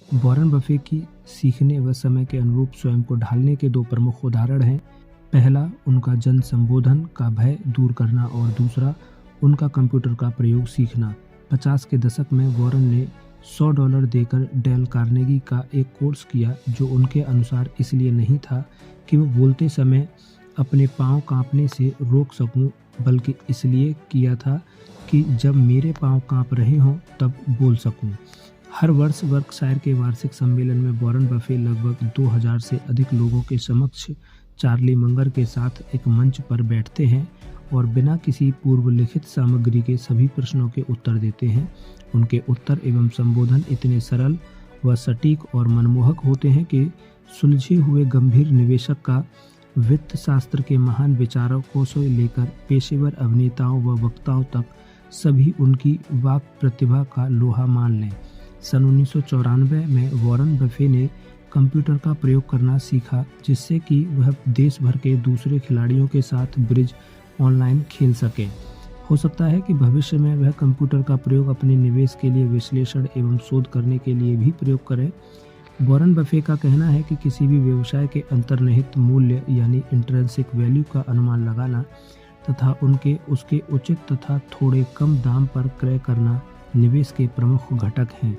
Warren Buffett की सीखने व समय के अनुरूप स्वयं को ढालने के दो प्रमुख उदाहरण हैं। पहला उनका जन संबोधन का भय दूर करना और दूसरा उनका कंप्यूटर का प्रयोग सीखना। 50 के दशक में वॉरेन ने $100 देकर डेल कार्नेगी का एक कोर्स किया, जो उनके अनुसार इसलिए नहीं था कि वो बोलते समय अपने पाँव कांपने से रोक सकूं, बल्कि इसलिए किया था कि जब मेरे पाँव कांप रहे हों तब बोल सकूं। हर वर्ष वर्कशायर के वार्षिक सम्मेलन में वॉरेन बफे लगभग 2000 से अधिक लोगों के समक्ष चार्ली मंगर के साथ एक मंच पर बैठते हैं और बिना किसी पूर्व लिखित सामग्री के सभी प्रश्नों के उत्तर देते हैं। उनके उत्तर एवं संबोधन इतने सरल व सटीक और मनमोहक होते हैं कि सुलझे हुए गंभीर निवेशक का वित्त शास्त्र के महान विचारकों से लेकर पेशेवर अभिनेताओं व वक्ताओं तक सभी उनकी वाक प्रतिभा का लोहा मान लें। सन 1994 में वॉरेन बफे ने कंप्यूटर का प्रयोग करना सीखा, जिससे कि वह देश भर के दूसरे खिलाड़ियों के साथ ब्रिज ऑनलाइन खेल सके। हो सकता है कि भविष्य में वह कंप्यूटर का प्रयोग अपने निवेश के लिए विश्लेषण एवं शोध करने के लिए भी प्रयोग करें। वॉरेन बफे का कहना है कि किसी भी व्यवसाय के अंतर्निहित मूल्य यानी इंट्रिंसिक वैल्यू का अनुमान लगाना तथा उसके उचित तथा थोड़े कम दाम पर क्रय करना निवेश के प्रमुख घटक हैं।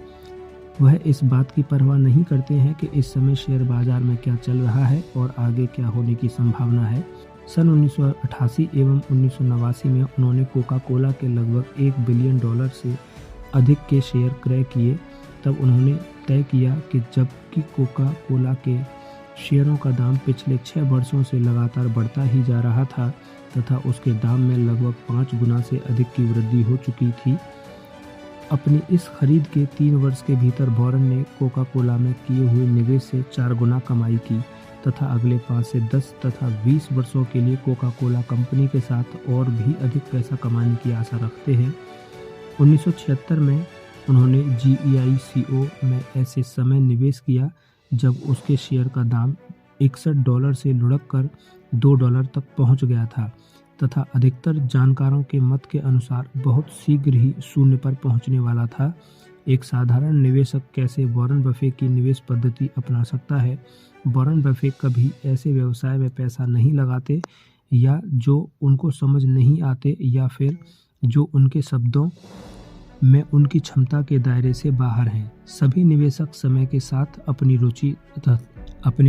वह इस बात की परवाह नहीं करते हैं कि इस समय शेयर बाजार में क्या चल रहा है और आगे क्या होने की संभावना है। सन 1988 एवं 1989 में उन्होंने कोका कोला के लगभग $1 बिलियन से अधिक के शेयर क्रय किए। तब उन्होंने तय किया कि जबकि कोका कोला के शेयरों का दाम पिछले 6 वर्षों से लगातार बढ़ता ही जा रहा था तथा उसके दाम में लगभग 5 गुना से अधिक की वृद्धि हो चुकी थी। अपनी इस खरीद के 3 वर्ष के भीतर वॉरेन ने कोका कोला में किए हुए निवेश से 4 गुना कमाई की तथा अगले 5 से 10 तथा 20 वर्षों के लिए कोका कोला कंपनी के साथ और भी अधिक पैसा कमाने की आशा रखते हैं। 1976 में उन्होंने GEICO में ऐसे समय निवेश किया जब उसके शेयर का दाम $61 से लुढ़क कर $2 तक पहुंच गया था तथा अधिकतर जानकारों के मत के अनुसार बहुत शीघ्र ही शून्य पर पहुंचने वाला था। एक साधारण निवेशक कैसे वॉरेन बफे की निवेश पद्धति अपना सकता है? वॉरेन बफे कभी ऐसे व्यवसाय में पैसा नहीं लगाते या जो उनको समझ नहीं आते या फिर जो उनके शब्दों में उनकी क्षमता के दायरे से बाहर हैं। सभी निवेशक समय के साथ अपनी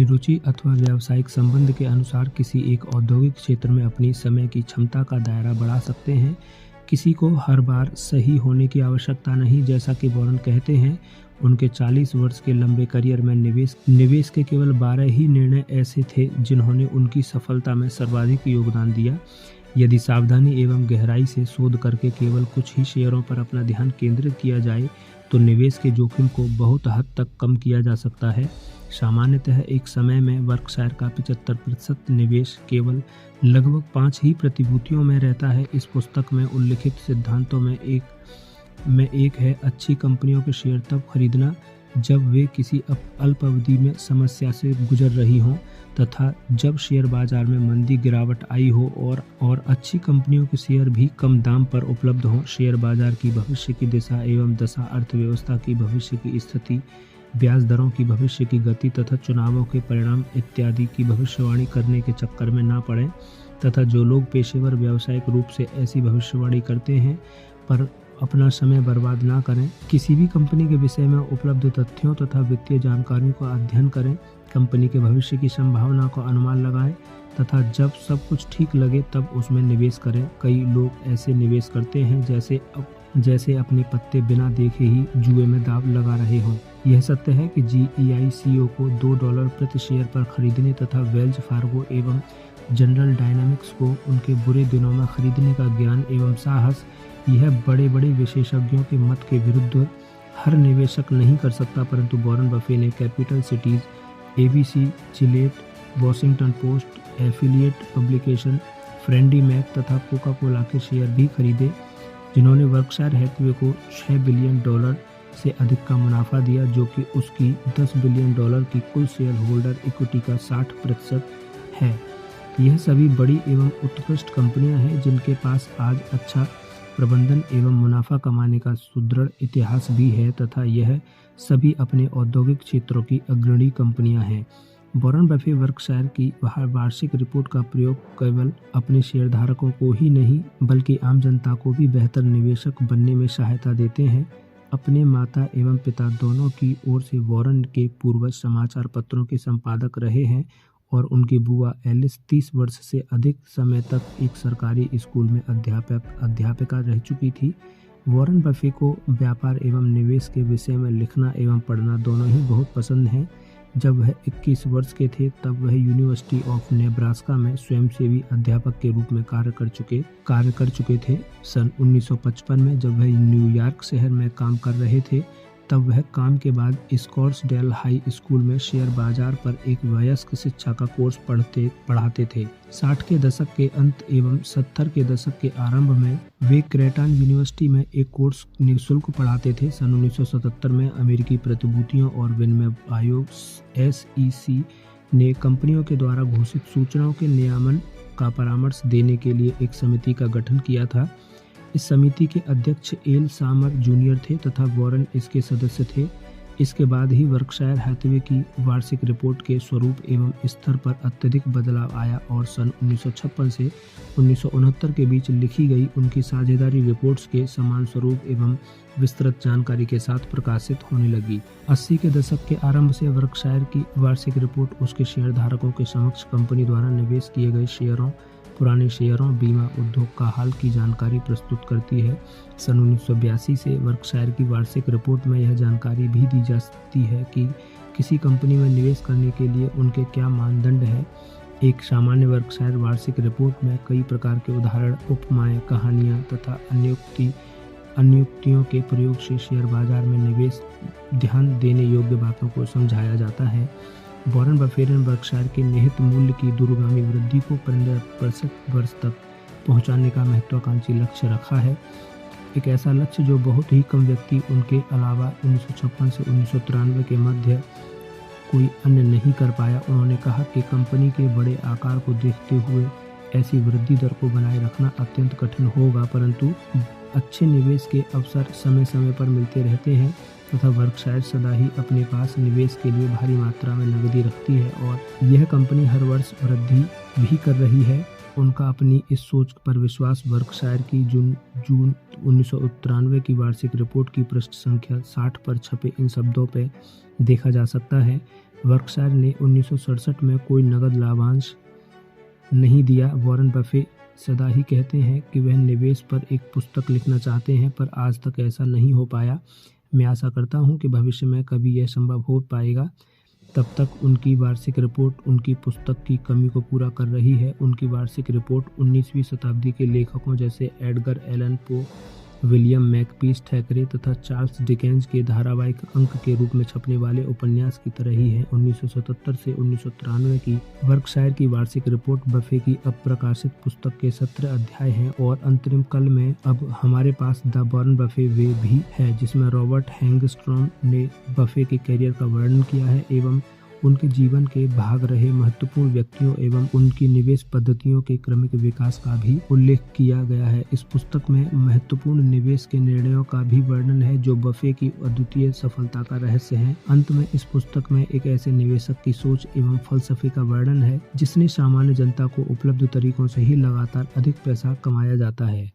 रुचि अथवा व्यावसायिक संबंध के अनुसार किसी एक औद्योगिक क्षेत्र में अपनी समय की क्षमता का दायरा बढ़ा सकते हैं। किसी को हर बार सही होने की आवश्यकता नहीं। जैसा कि वॉरेन कहते हैं, उनके 40 वर्ष के लंबे करियर में निवेश के केवल 12 ही निर्णय ऐसे थे जिन्होंने उनकी सफलता में सर्वाधिक योगदान दिया। यदि सावधानी एवं गहराई से शोध करके केवल कुछ ही शेयरों पर अपना ध्यान केंद्रित किया जाए तो निवेश के जोखिम को बहुत हद तक कम किया जा सकता है। सामान्यतः एक समय में वर्कशायर का 75% निवेश केवल लगभग 5 ही प्रतिभूतियों में रहता है। इस पुस्तक में उल्लिखित सिद्धांतों में एक है अच्छी कंपनियों के शेयर तब खरीदना जब वे किसी अल्प अवधि में समस्या से गुजर रही हों तथा जब शेयर बाजार में मंदी गिरावट आई हो और अच्छी कंपनियों के शेयर भी कम दाम पर उपलब्ध हों। शेयर बाजार की भविष्य की दिशा एवं दशा, अर्थव्यवस्था की भविष्य की स्थिति, ब्याज दरों की भविष्य की गति तथा चुनावों के परिणाम इत्यादि की भविष्यवाणी करने के चक्कर में ना पड़ें तथा जो लोग पेशेवर व्यावसायिक रूप से ऐसी भविष्यवाणी करते हैं पर अपना समय बर्बाद ना करें। किसी भी कंपनी के विषय में उपलब्ध तथ्यों तथा वित्तीय जानकारियों का अध्ययन करें, कंपनी के भविष्य की संभावना का अनुमान लगाएं तथा जब सब कुछ ठीक लगे तब उसमें निवेश करें। कई लोग ऐसे निवेश करते हैं जैसे अपने पत्ते बिना देखे ही जुए में दांव लगा रहे हों। यह सत्य है कि GEICO को $2 प्रति शेयर पर खरीदने तथा वेल्स फार्गो एवं जनरल डायनामिक्स को उनके बुरे दिनों में खरीदने का ज्ञान एवं साहस, यह बड़े बड़े विशेषज्ञों के मत के विरुद्ध हर निवेशक नहीं कर सकता, परंतु वॉरेन बफे ने Capital Cities, ABC, Gillette, Washington Post, affiliate publication, Freddie Mac तथा कोका कोला के शेयर भी खरीदे, जिन्होंने वर्कशायर हैथवे को $6 बिलियन से अधिक का मुनाफा दिया, जो कि उसकी $10 बिलियन की कुल शेयर होल्डर इक्विटी का 60% है। यह सभी बड़ी एवं उत्कृष्ट कंपनियां हैं जिनके पास आज अच्छा प्रबंधन एवं मुनाफा कमाने का सुदृढ़ इतिहास भी है तथा यह सभी अपने औद्योगिक क्षेत्रों की अग्रणी कंपनियां हैं। वॉरेन बफे वर्कशायर की वार्षिक रिपोर्ट का प्रयोग केवल अपने शेयरधारकों को ही नहीं बल्कि आम जनता को भी बेहतर निवेशक बनने में सहायता देते हैं। अपने माता एवं पिता दोनों की ओर से वॉरेन के पूर्वज समाचार पत्रों के संपादक रहे हैं और उनकी बुआ एलिस 30 वर्ष से अधिक समय तक एक सरकारी स्कूल में अध्यापिका रह चुकी थी। वॉरेन बफे को व्यापार एवं निवेश के विषय में लिखना एवं पढ़ना दोनों ही बहुत पसंद हैं। जब वह 21 वर्ष के थे तब वह यूनिवर्सिटी ऑफ नेब्रास्का में स्वयंसेवी अध्यापक के रूप में कार्य कर चुके थे। सन 1955 में जब वह न्यूयॉर्क शहर में काम कर रहे थे तब वह काम के बाद स्कॉट्सडेल हाई स्कूल में शेयर बाजार पर एक वयस्क शिक्षा का कोर्स पढ़ाते थे। 60 के दशक के अंत एवं 70 के दशक के आरंभ में वे क्रेटन यूनिवर्सिटी में एक कोर्स निःशुल्क पढ़ाते थे। सन 1977 में अमेरिकी प्रतिभूतियों और विनिमय आयोग SEC ने कंपनियों के द्वारा घोषित सूचनाओं के नियमन का परामर्श देने के लिए एक समिति का गठन किया था। इस समिति के अध्यक्ष एल सामर जूनियर थे तथा वॉरेन इसके सदस्य थे। इसके बाद ही वर्कशायर हैथवे की वार्षिक रिपोर्ट के स्वरूप एवं स्तर पर अत्यधिक बदलाव आया और सन 1956 से 1969 के बीच लिखी गई उनकी साझेदारी रिपोर्ट्स के समान स्वरूप एवं विस्तृत जानकारी के साथ प्रकाशित होने लगी। 80 के दशक के आरंभ से वर्कशायर की वार्षिक रिपोर्ट उसके शेयरधारकों के समक्ष कंपनी द्वारा निवेश किए गए शेयरों, पुराने शेयरों, बीमा उद्योग का हाल की जानकारी प्रस्तुत करती है। सन 1982 से वर्कशायर की वार्षिक रिपोर्ट में यह जानकारी भी दी जाती है कि किसी कंपनी में निवेश करने के लिए उनके क्या मानदंड है। एक सामान्य वर्कशायर वार्षिक रिपोर्ट में कई प्रकार के उदाहरण, उपमाएं, कहानियां तथा अन्युक्तियों के प्रयोग से शेयर बाजार में निवेश ध्यान देने योग्य बातों को समझाया जाता है। वॉरेन बफे ने वर्कशायर के निहित मूल्य की दूरगामी वृद्धि को 15% वर्ष तक पहुंचाने का महत्वाकांक्षी लक्ष्य रखा है। एक ऐसा लक्ष्य जो बहुत ही कम व्यक्ति उनके अलावा 1956 से 1993 के मध्य कोई अन्य नहीं कर पाया। उन्होंने कहा कि कंपनी के बड़े आकार को देखते हुए ऐसी वृद्धि दर को बनाए रखना अत्यंत कठिन होगा, परंतु अच्छे निवेश के अवसर समय समय पर मिलते रहते हैं तथा वर्कशायर सदा ही अपने पास निवेश के लिए भारी मात्रा में नकदी रखती है और यह कंपनी हर वर्ष वृद्धि भी कर रही है। उनका अपनी इस सोच पर विश्वास वर्कशायर की जून 1993 की वार्षिक रिपोर्ट की पृष्ठ संख्या 60 पर छपे इन शब्दों पर देखा जा सकता है। वर्कशायर ने 1967 में कोई नकद लाभांश नहीं दिया। वॉरेन बफे सदा ही कहते हैं कि वह निवेश पर एक पुस्तक लिखना चाहते हैं, पर आज तक ऐसा नहीं हो पाया। मैं आशा करता हूं कि भविष्य में कभी यह संभव हो पाएगा। तब तक उनकी वार्षिक रिपोर्ट उनकी पुस्तक की कमी को पूरा कर रही है। उनकी वार्षिक रिपोर्ट 19वीं शताब्दी के लेखकों जैसे एडगर एलन पो, विलियम मैकपीस थैकरे तथा चार्ल्स डिकेंस के धारावाहिक अंक के रूप में छपने वाले उपन्यास की तरह ही है। 1977 से 1993 की वर्कशायर की वार्षिक रिपोर्ट बफे की अप्रकाशित पुस्तक के 17 अध्याय हैं और अंतरिम कल में अब हमारे पास द वॉरेन बफे वे भी है, जिसमें रॉबर्ट हैंगस्ट्रॉम ने बफे के करियर का वर्णन किया है एवं उनके जीवन के भाग रहे महत्वपूर्ण व्यक्तियों एवं उनकी निवेश पद्धतियों के क्रमिक विकास का भी उल्लेख किया गया है। इस पुस्तक में महत्वपूर्ण निवेश के निर्णयों का भी वर्णन है जो बफे की अद्वितीय सफलता का रहस्य है। अंत में इस पुस्तक में एक ऐसे निवेशक की सोच एवं फलसफे का वर्णन है जिसने सामान्य जनता को उपलब्ध तरीकों से ही लगातार अधिक पैसा कमाया जाता है।